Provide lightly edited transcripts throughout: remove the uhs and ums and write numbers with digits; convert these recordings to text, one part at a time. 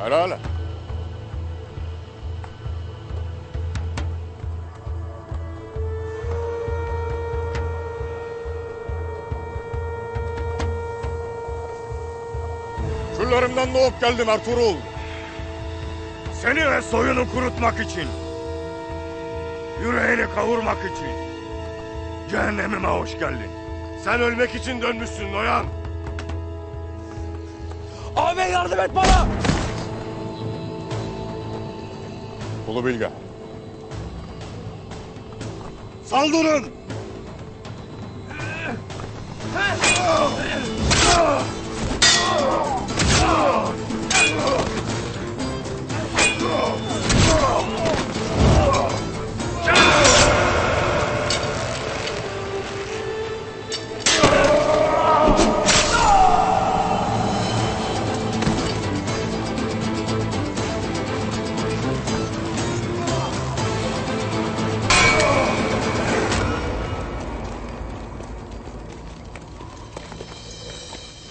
Helal. Küllerimden doğup geldim Ertuğrul. Seni ve soyunu kurutmak için. Yüreğini kavurmak için. Cehennemime hoş geldin. Sen ölmek için dönmüşsün Noyan. Abi yardım et bana! Ulu Bilge. Saldırın!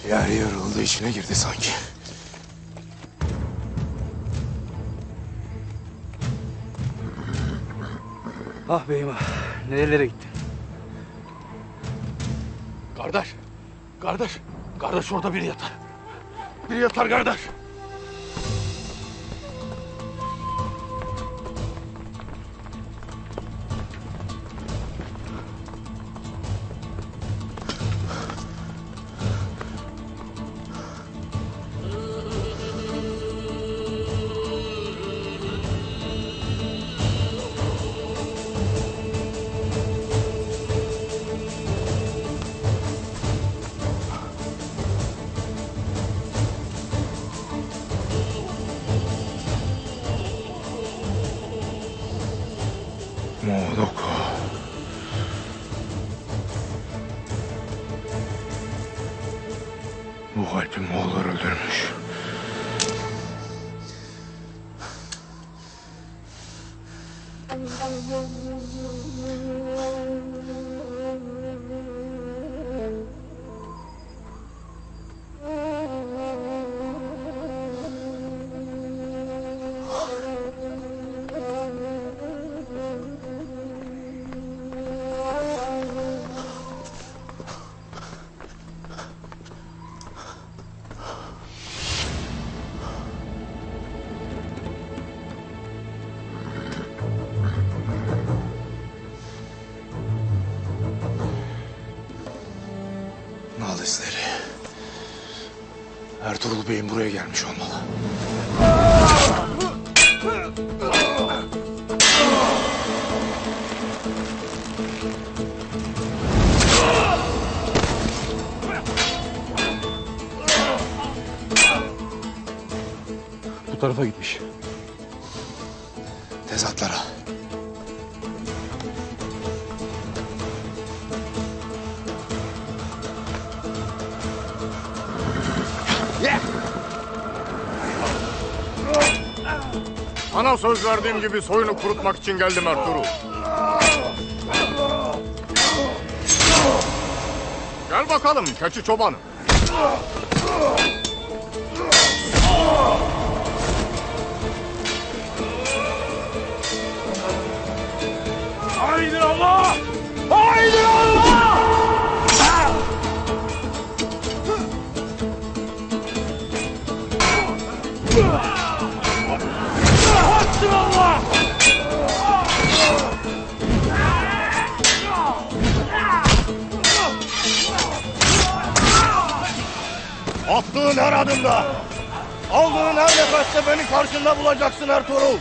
Yer yarıldı, içine girdi sanki. Ah beyim ah, nerelere gittin? Kardeş orada biri yatar. Biri yatar kardeş. Moğdoko. Bu Alp'i Moğollar öldürmüş. Nal izleri. Ertuğrul Bey'in buraya gelmiş olmalı. Bu tarafa gitmiş. Tezatlara. Sana söz verdiğim gibi soyunu kurutmak için geldim Ertuğrul. Gel bakalım keçi çobanı. Haydi Allah! Haydi Allah! Hasbinallah! Attığın her adımda, aldığın her nefeste beni karşında bulacaksın Ertuğrul.